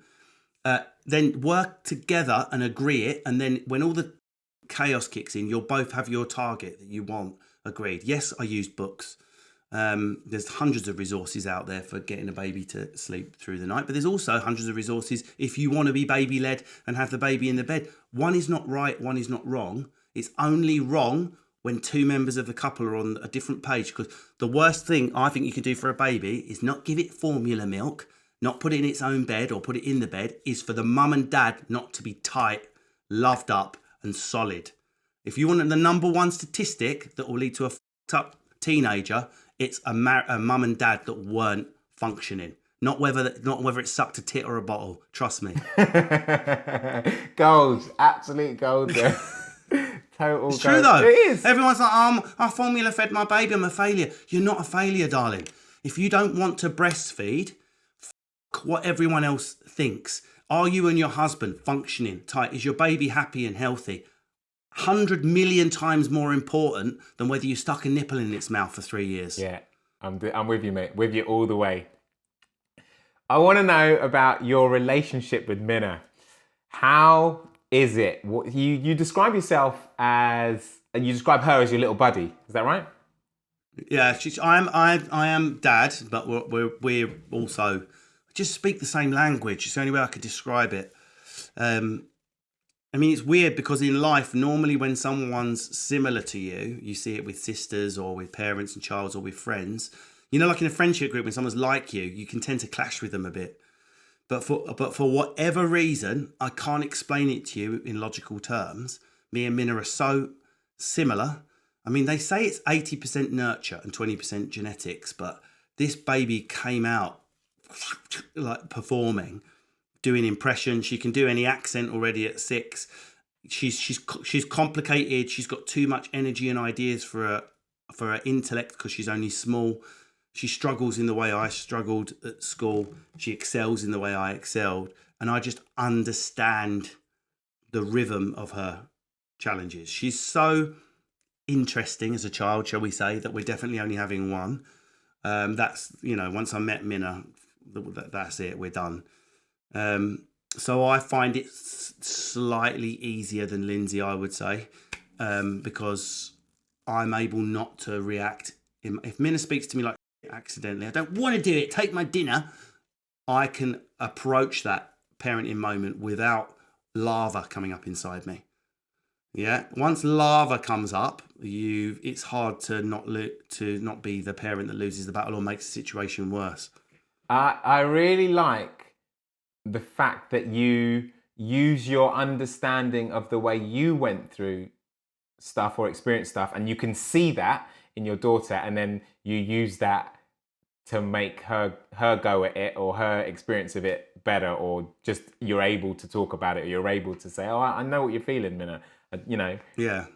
Then work together and agree it, and then when all the chaos kicks in, you'll both have your target that you want agreed. Yes, I use books. There's hundreds of resources out there for getting a baby to sleep through the night, but there's also hundreds of resources if you want to be baby led and have the baby in the bed. One is not right, one is not wrong. It's only wrong when two members of the couple are on a different page, because the worst thing I think you can do for a baby is not give it formula milk, not put it in its own bed or put it in the bed, is for the mum and dad not to be tight, loved up and solid. If you want the number one statistic that will lead to a fucked up teenager, it's a mum and dad that weren't functioning. Not whether it sucked a tit or a bottle. Trust me. Gold. Absolute gold there. Total It's gold. true though. It is. Everyone's like, I formula fed my baby, I'm a failure. You're not a failure, darling. If you don't want to breastfeed, fuck what everyone else thinks. Are you and your husband functioning tight? Is your baby happy and healthy? 100 million times more important than whether you stuck a nipple in its mouth for 3 years. Yeah, I'm with you, mate. With you all the way. I want to know about your relationship with Minna. How is it? What, you describe yourself as, and you describe her as your little buddy. Is that right? Yeah, I am dad, but we're also just speak the same language. It's the only way I could describe it. I mean, it's weird because in life, normally when someone's similar to you, you see it with sisters or with parents and childs or with friends. You know, like in a friendship group, when someone's like you can tend to clash with them a bit. But for whatever reason, I can't explain it to you in logical terms. Me and Minna are so similar. I mean, they say it's 80% nurture and 20% genetics, but this baby came out like performing, doing impressions. She can do any accent already at 6. She's complicated. She's got too much energy and ideas for her intellect because she's only small. She struggles in the way I struggled at school. She excels in the way I excelled. And I just understand the rhythm of her challenges. She's so interesting as a child, shall we say, that we're definitely only having one. That's, once I met Minna, that's it, we're done. So I find it slightly easier than Lindsay, I would say, because I'm able not to react. If Minna speaks to me like accidentally, I don't want to do it, take my dinner, I can approach that parenting moment without lava coming up inside me. Yeah, once lava comes up, it's hard to not be the parent that loses the battle or makes the situation worse. I really like the fact that you use your understanding of the way you went through stuff or experienced stuff, and you can see that in your daughter, and then you use that to make her go at it or her experience of it better, or just you're able to talk about it, or you're able to say, oh, I know what you're feeling, Minna. Yeah.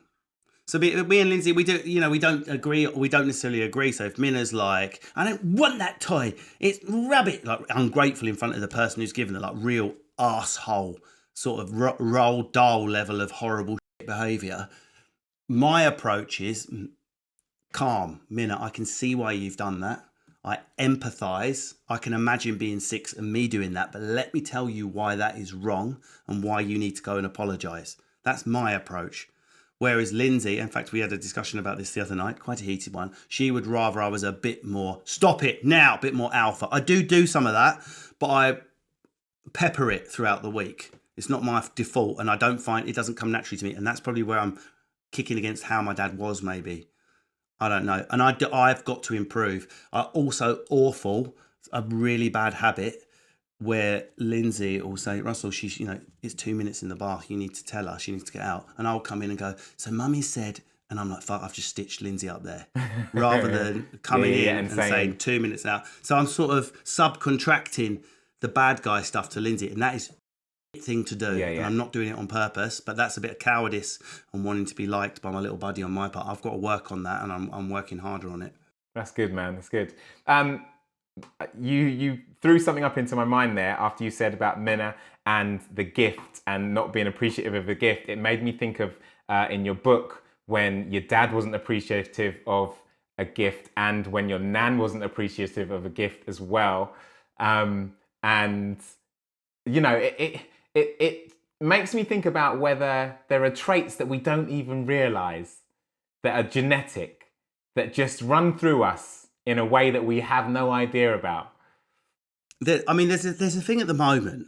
So me and Lindsay, we don't agree. We don't necessarily agree. So if Minna's like, I don't want that toy, it's rabbit, like ungrateful in front of the person who's given it, like real arsehole, sort of Roald Dahl level of horrible behaviour. My approach is calm. Minna, I can see why you've done that. I empathise. I can imagine being 6 and me doing that, but let me tell you why that is wrong and why you need to go and apologise. That's my approach. Whereas Lindsay, in fact, we had a discussion about this the other night, quite a heated one. She would rather I was a bit more, stop it now, a bit more alpha. I do some of that, but I pepper it throughout the week. It's not my default, and I don't find it doesn't come naturally to me. And that's probably where I'm kicking against how my dad was, maybe. I don't know. And I've got to improve. I also a really bad habit where Lindsay will say, Russell, it's 2 minutes in the bath. You need to tell her. She needs to get out. And I'll come in and go, so Mummy said, and I'm like, fuck, I've just stitched Lindsay up there. Rather than coming in and saying 2 minutes out. So I'm sort of subcontracting the bad guy stuff to Lindsay. And that is a thing to do. And I'm not doing it on purpose, but that's a bit of cowardice and wanting to be liked by my little buddy on my part. I've got to work on that, and I'm working harder on it. That's good, man. That's good. You threw something up into my mind there after you said about Minna and the gift and not being appreciative of the gift. It made me think of in your book when your dad wasn't appreciative of a gift and when your nan wasn't appreciative of a gift as well. And it makes me think about whether there are traits that we don't even realize that are genetic, that just run through us in a way that we have no idea about. There's a thing at the moment.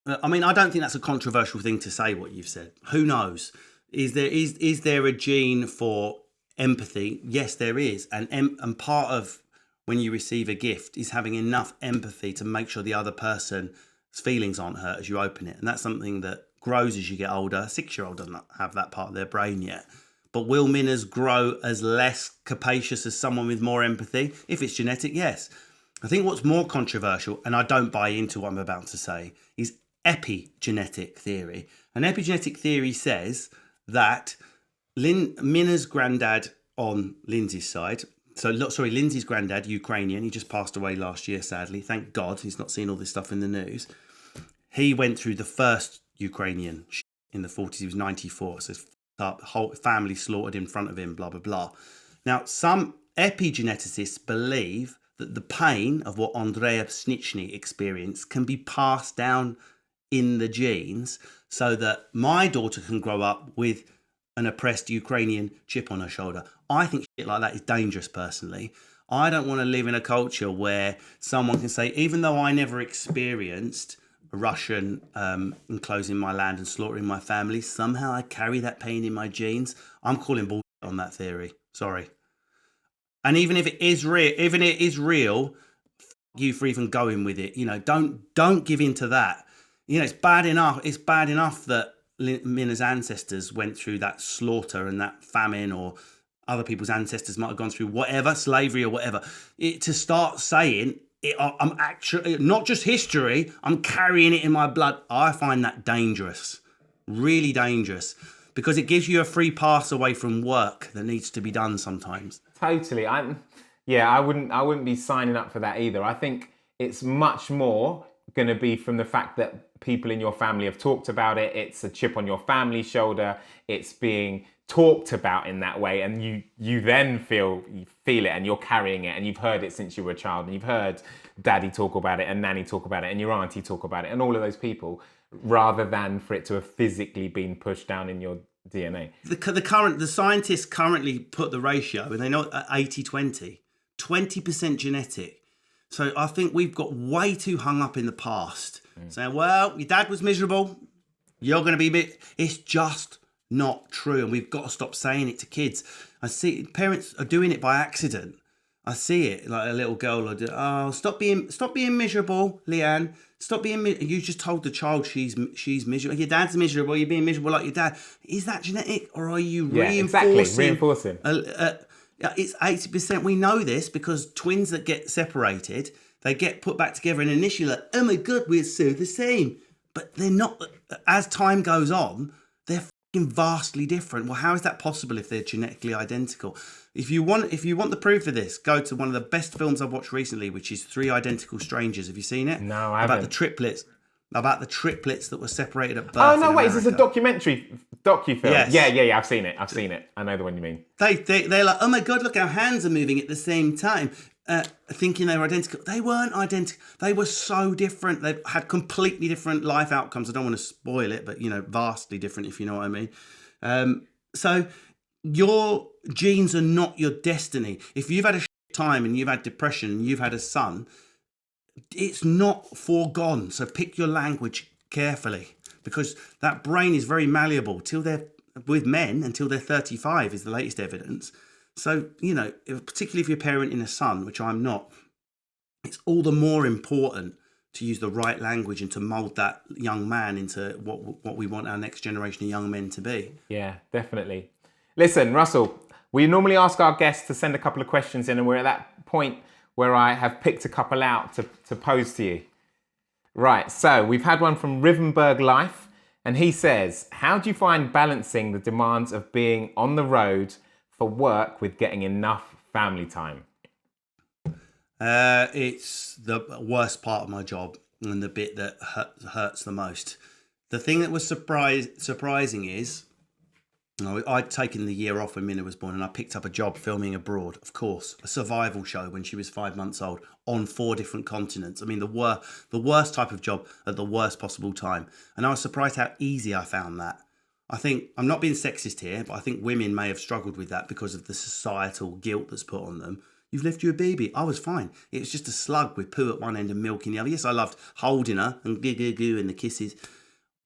I don't think that's a controversial thing to say, what you've said. Who knows? Is there a gene for empathy? Yes, there is. And part of when you receive a gift is having enough empathy to make sure the other person's feelings aren't hurt as you open it. And that's something that grows as you get older. A 6-year-old doesn't have that part of their brain yet. But will Minnas grow as less capacious as someone with more empathy? If it's genetic, yes. I think what's more controversial, and I don't buy into what I'm about to say, is epigenetic theory. And epigenetic theory says that Minna's granddad on Lindsay's side, Lindsay's granddad, Ukrainian, he just passed away last year, sadly. Thank God he's not seen all this stuff in the news. He went through the first Ukrainian in the 40s. He was 94, so up, whole family slaughtered in front of him, blah, blah, blah. Now, some epigeneticists believe that the pain of what Andrea Snitchny experienced can be passed down in the genes so that my daughter can grow up with an oppressed Ukrainian chip on her shoulder. I think shit like that is dangerous, personally. I don't want to live in a culture where someone can say, even though I never experienced Russian enclosing my land and slaughtering my family, somehow I carry that pain in my genes. I'm calling bullshit on that theory. Sorry. And even if it is real, f*** you for even going with it. Don't give in to that. It's bad enough. It's bad enough that Minna's ancestors went through that slaughter and that famine, or other people's ancestors might have gone through whatever, slavery or whatever. To start saying, I'm actually, not just history, I'm carrying it in my blood. I find that dangerous, really dangerous, because it gives you a free pass away from work that needs to be done sometimes. Totally. I wouldn't be signing up for that either. I think it's much more going to be from the fact that people in your family have talked about it. It's a chip on your family's shoulder. It's being talked about in that way, and you then feel it, and you're carrying it, and you've heard it since you were a child, and you've heard daddy talk about it and nanny talk about it and your auntie talk about it and all of those people, rather than for it to have physically been pushed down in your DNA. The scientists currently put the ratio, and they know at 80-20, 20% genetic. So I think we've got way too hung up in the past, saying, well, your dad was miserable, you're going to be... It's just not true, and we've got to stop saying it to kids. I see parents are doing it by accident. I see it, like a little girl will do, oh, stop being miserable, Leanne. Stop being you just told the child she's miserable. Your dad's miserable, you're being miserable like your dad. Is that genetic, or are you reinforcing? Exactly, reinforcing. It's 80%. We know this because twins that get separated, they get put back together, and initially like, oh my God, we're so the same. But they're not. As time goes on, they're vastly different. Well, how is that possible if they're genetically identical? If you want the proof of this, go to one of the best films I've watched recently, which is Three Identical Strangers. Have you seen it? No, I haven't. About the triplets that were separated at birth. Oh no, wait, is this a docufilm? Yes. Yeah, I've seen it. I know the one you mean. They're like, oh my God, look, our hands are moving at the same time. Thinking they were identical. They weren't identical. They were so different. They had completely different life outcomes. I don't want to spoil it, but vastly different, if you know what I mean. So your genes are not your destiny. If you've had a time and you've had depression and you've had a son, it's not foregone. So pick your language carefully, because that brain is very malleable until they're 35 is the latest evidence. So, particularly if you're parenting a son, which I'm not, it's all the more important to use the right language and to mould that young man into what we want our next generation of young men to be. Yeah, definitely. Listen, Russell, we normally ask our guests to send a couple of questions in, and we're at that point where I have picked a couple out to pose to you. Right, so we've had one from Rivenberg Life, and he says, how do you find balancing the demands of being on the road for work with getting enough family time? It's the worst part of my job and the bit that hurts the most. The thing that was surprising is, I'd taken the year off when Minna was born, and I picked up a job filming abroad, of course, a survival show when she was 5 months old on 4 different continents. I mean, the worst type of job at the worst possible time. And I was surprised how easy I found that. I think, I'm not being sexist here, but I think women may have struggled with that because of the societal guilt that's put on them. You've left you a baby. I was fine. It was just a slug with poo at one end and milk in the other. Yes, I loved holding her and goo and the kisses.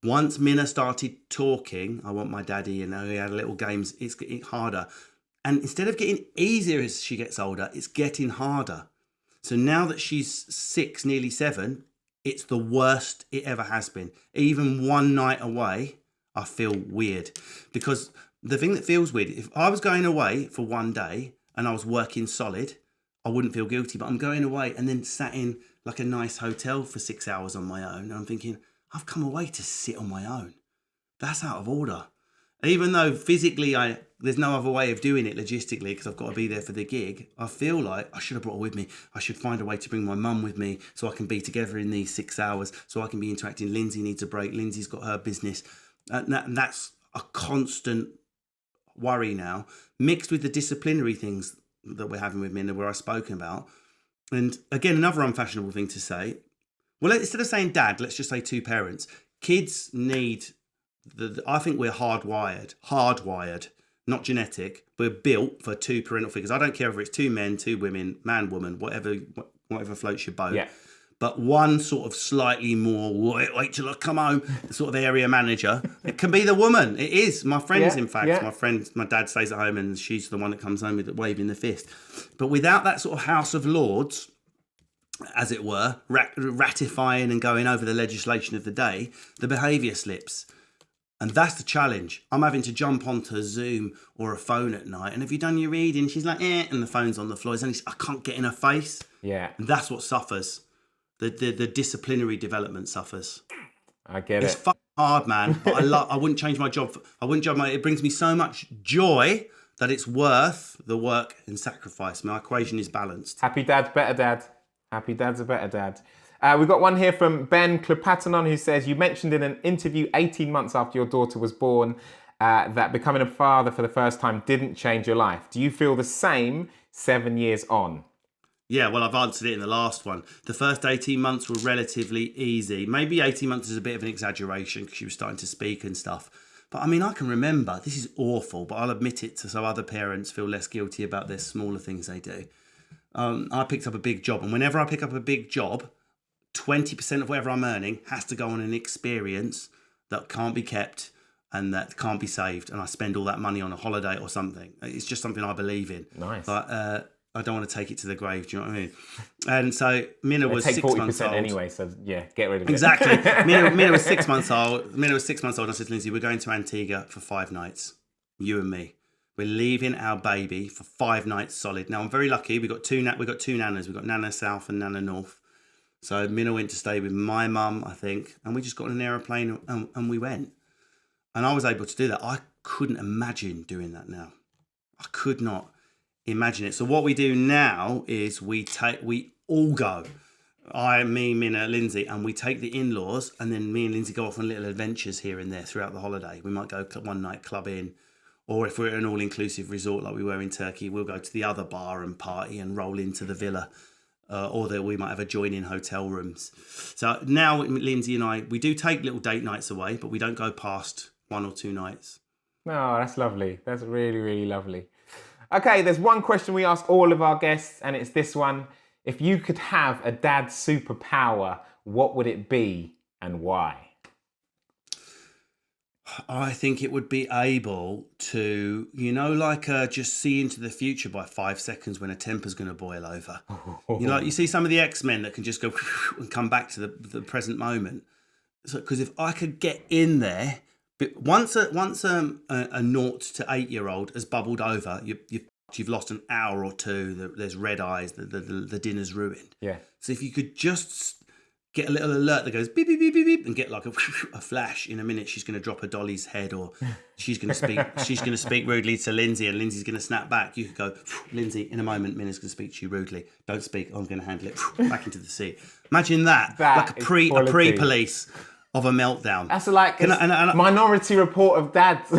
Once Minna started talking, I want my daddy, we had little games, it's getting harder. And instead of getting easier as she gets older, it's getting harder. So now that she's 6, nearly 7, it's the worst it ever has been. Even one night away, I feel weird. Because the thing that feels weird, if I was going away for one day and I was working solid, I wouldn't feel guilty. But I'm going away and then sat in like a nice hotel for 6 hours on my own. And I'm thinking, I've come away to sit on my own. That's out of order. Even though physically there's no other way of doing it logistically because I've got to be there for the gig, I feel like I should have brought her with me. I should find a way to bring my mum with me so I can be together in these 6 hours, so I can be interacting. Lindsay needs a break. Lindsay's got her business. And that's a constant worry now, mixed with the disciplinary things that we're having with Minna, where I've spoken about. And again, another unfashionable thing to say. Well, instead of saying dad, let's just say 2 parents. Kids need, I think we're hardwired, not genetic. We're built for 2 parental figures. I don't care if it's 2 men, 2 women, man, woman, whatever floats your boat. Yeah. But one sort of slightly more, wait till I come home, sort of area manager. It can be the woman. It is. My friends, in fact. Yeah. My dad stays at home and she's the one that comes home with waving the fist. But without that sort of House of Lords, as it were, ratifying and going over the legislation of the day, the behaviour slips. And that's the challenge. I'm having to jump onto a Zoom or a phone at night. And have you done your reading? She's like, and the phone's on the floor. I can't get in her face. Yeah. And that's what suffers. The disciplinary development suffers. I get it's fucking hard, man. But I wouldn't change my job. It brings me so much joy that it's worth the work and sacrifice. My equation is balanced. Happy dad's better dad. Happy dad's a better dad. We've got one here from Ben Klopatanon who says, you mentioned in an interview 18 months after your daughter was born, that becoming a father for the first time didn't change your life. Do you feel the same 7 years on? Yeah, well, I've answered it in the last one. The first 18 months were relatively easy. Maybe 18 months is a bit of an exaggeration because she was starting to speak and stuff. But I mean, I can remember, this is awful, but I'll admit it so other parents feel less guilty about their smaller things they do. I picked up a big job, and whenever I pick up a big job, 20% of whatever I'm earning has to go on an experience that can't be kept and that can't be saved. And I spend all that money on a holiday or something. It's just something I believe in. Nice. But I don't want to take it to the grave. Do you know what I mean? And so Minna was 6 months old. Anyway, so yeah, get rid of it. Exactly. Minna was 6 months old. Minna was 6 months old. And I said to Lindsay, we're going to Antigua for 5 nights. You and me. We're leaving our baby for 5 nights solid. Now I'm very lucky. We got two nanas. We got Nana South and Nana North. So Minna went to stay with my mum, I think, and we just got on an aeroplane and we went. And I was able to do that. I couldn't imagine doing that now. I could not imagine it. So what we do now is we all go. Me, Minna, Lindsay, and we take the in-laws, and then me and Lindsay go off on little adventures here and there throughout the holiday. We might go one night clubbing, or if we're at an all-inclusive resort like we were in Turkey, we'll go to the other bar and party and roll into the villa. Or that we might have adjoining hotel rooms. So now Lindsay and I, we do take little date nights away, but we don't go past 1 or 2 nights. No, that's lovely. That's really, really lovely. Okay, there's one question we ask all of our guests, and it's this one. If you could have a dad superpower, what would it be and why? I think it would be able to, just see into the future by 5 seconds when a temper's going to boil over. You see some of the X-Men that can just go and come back to the present moment. So, because if I could get in there, but once a 0 to 8 year old has bubbled over, you've lost an hour or two. There's red eyes. The dinner's ruined. Yeah. So if you could just get a little alert that goes beep, beep, beep, beep, beep, and get like a flash. In a minute, she's going to drop her dolly's head, or she's going to speak rudely to Lindsay, and Lindsay's going to snap back. You could go, Lindsay, in a moment, Minna's going to speak to you rudely. Don't speak. I'm going to handle it back into the seat. Imagine that like a pre-police of a meltdown. That's like a Minority Report of dads.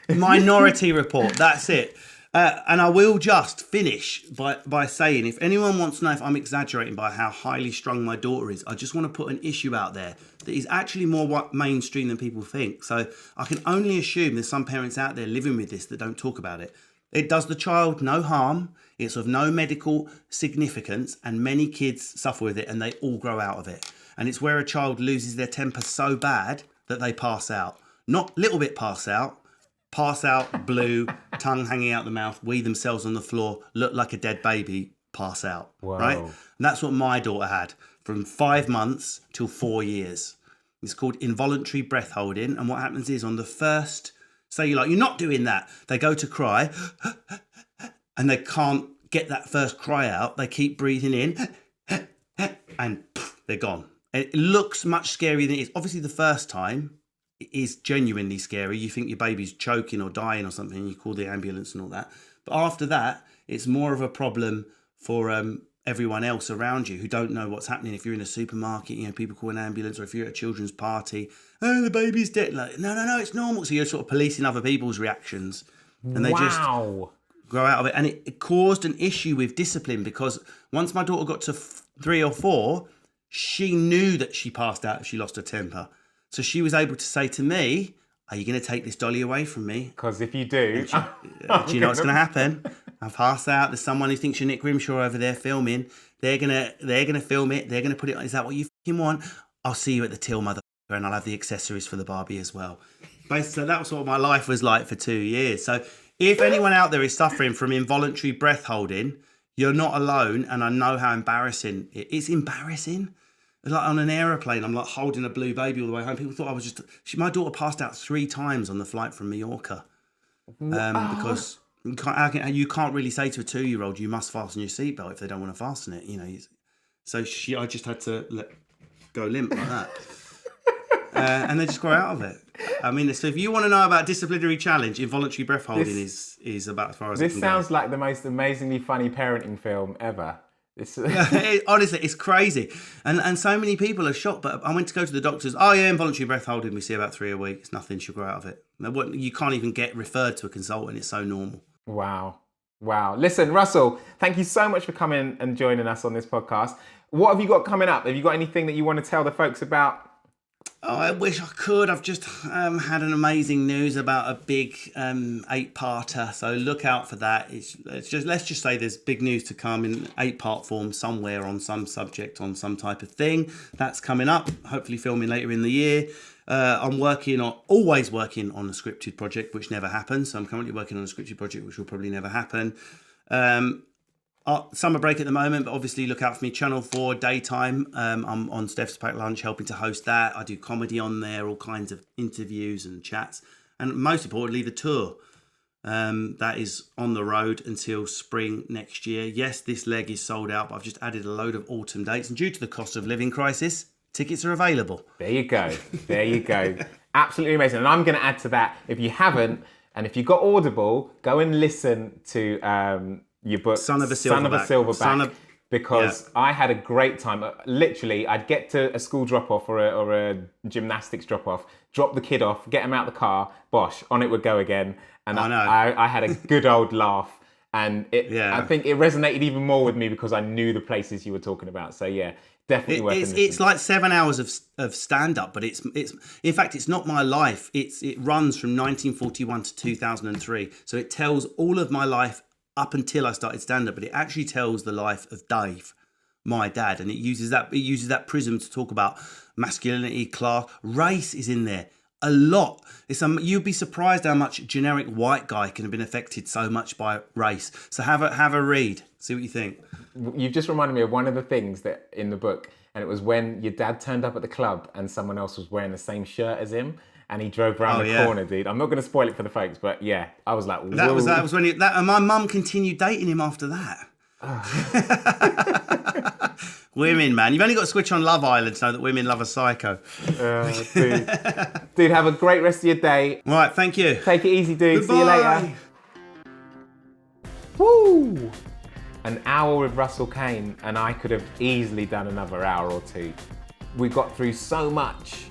Minority Report. That's it. And I will just finish by saying, if anyone wants to know if I'm exaggerating by how highly strung my daughter is, I just want to put an issue out there that is actually more mainstream than people think. So I can only assume there's some parents out there living with this that don't talk about it. It does the child no harm. It's of no medical significance, and many kids suffer with it and they all grow out of it. And it's where a child loses their temper so bad that they pass out. Not little bit pass out, blue, tongue hanging out the mouth, wee themselves on the floor, look like a dead baby, pass out. Whoa. Right? And that's what my daughter had from 5 months till 4 years. It's called involuntary breath holding. And what happens is on the first, say you're not doing that. They go to cry and they can't get that first cry out. They keep breathing in and they're gone. It looks much scarier than it is. Obviously the first time, it is genuinely scary. You think your baby's choking or dying or something, you call the ambulance and all that. But after that, it's more of a problem for everyone else around you who don't know what's happening. If you're in a supermarket, people call an ambulance, or if you're at a children's party, oh, the baby's dead. Like, no, it's normal. So you're sort of policing other people's reactions, and they just grow out of it. And it caused an issue with discipline, because once my daughter got to 3 or 4, she knew that she passed out if she lost her temper. So she was able to say to me, are you going to take this dolly away from me? Because if you do, do you know what's going to happen? I've passed out. There's someone who thinks you're Nick Grimshaw over there filming. They're gonna film it. They're gonna put it. Is that what you fucking want? I'll see you at the till, motherfucker, and I'll have the accessories for the Barbie as well. Basically, that was what my life was like for 2 years. So if anyone out there is suffering from involuntary breath holding, you're not alone, and I know how embarrassing it is. It's embarrassing. Like on an aeroplane, I'm like holding a blue baby all the way home. People thought I was just... my daughter passed out 3 times on the flight from Mallorca. Because you can't really say to a 2-year-old, you must fasten your seatbelt if they don't want to fasten it. So I just had to go limp like that. And they just grow out of it. I mean, so if you want to know about disciplinary challenge, involuntary breath holding is about as far as it can go. This sounds like the most amazingly funny parenting film ever. Honestly, it's crazy. And so many people are shocked. But I went to go to the doctors. Oh, yeah, involuntary breath holding. We see about 3 a week. It's nothing. She'll grow out of it. You can't even get referred to a consultant. It's so normal. Wow. Listen, Russell, thank you so much for coming and joining us on this podcast. What have you got coming up? Have you got anything that you want to tell the folks about? Oh, I wish I could. I've just had an amazing news about a big 8-parter, so look out for that. Let's just say there's big news to come in 8-part form somewhere on some subject, on some type of thing. That's coming up, hopefully filming later in the year. I'm always working on a scripted project, which never happens. So I'm currently working on a scripted project, which will probably never happen. Summer break at the moment, but obviously look out for me. Channel 4 daytime. I'm on Steph's Pack Lunch helping to host that. I do comedy on there, all kinds of interviews and chats, and most importantly the tour that is on the road until spring next year. Yes, this leg is sold out, but I've just added a load of autumn dates, and due to the cost of living crisis, tickets are available. There you go. Absolutely amazing. And I'm going to add to that, if you haven't, and if you got Audible, go and listen to your book, Son of a Silverback, because I had a great time. Literally, I'd get to a school drop-off or a gymnastics drop-off, drop the kid off, get him out the car, bosh, on it would go again. And I had a good old laugh. And I think it resonated even more with me because I knew the places you were talking about. So yeah, definitely worth it. It's like 7 hours of stand-up, but it's in fact, it's not my life. It runs from 1941 to 2003. So it tells all of my life up until I started stand-up, but it actually tells the life of Dave, my dad, and it uses that prism to talk about masculinity, class, race is in there a lot. You'd be surprised how much generic white guy can have been affected so much by race. So have a read, see what you think. You've just reminded me of one of the things that in the book, and it was when your dad turned up at the club and someone else was wearing the same shirt as him. And he drove around the corner, dude. I'm not going to spoil it for the folks, but yeah, I was like, whoa. That was when and my mum continued dating him after that. Women, man. You've only got to switch on Love Island to know that women love a psycho. Dude, have a great rest of your day. All right, thank you. Take it easy, dude. Goodbye. See you later. Woo! An hour with Russell Kane, and I could have easily done another hour or two. We got through so much,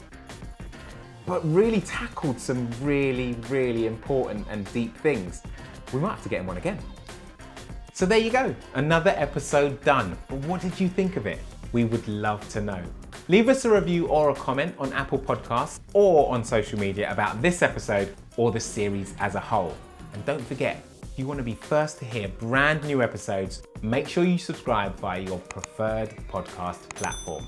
but really tackled some really, really important and deep things. We might have to get him on again. So there you go, another episode done. But what did you think of it? We would love to know. Leave us a review or a comment on Apple Podcasts or on social media about this episode or the series as a whole. And don't forget, if you want to be first to hear brand new episodes, make sure you subscribe via your preferred podcast platform.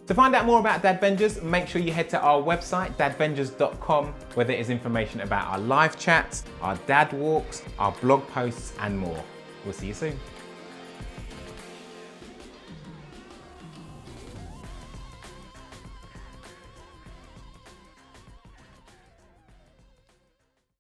To find out more about Dadvengers, make sure you head to our website, dadvengers.com, where there is information about our live chats, our dad walks, our blog posts, and more. We'll see you soon.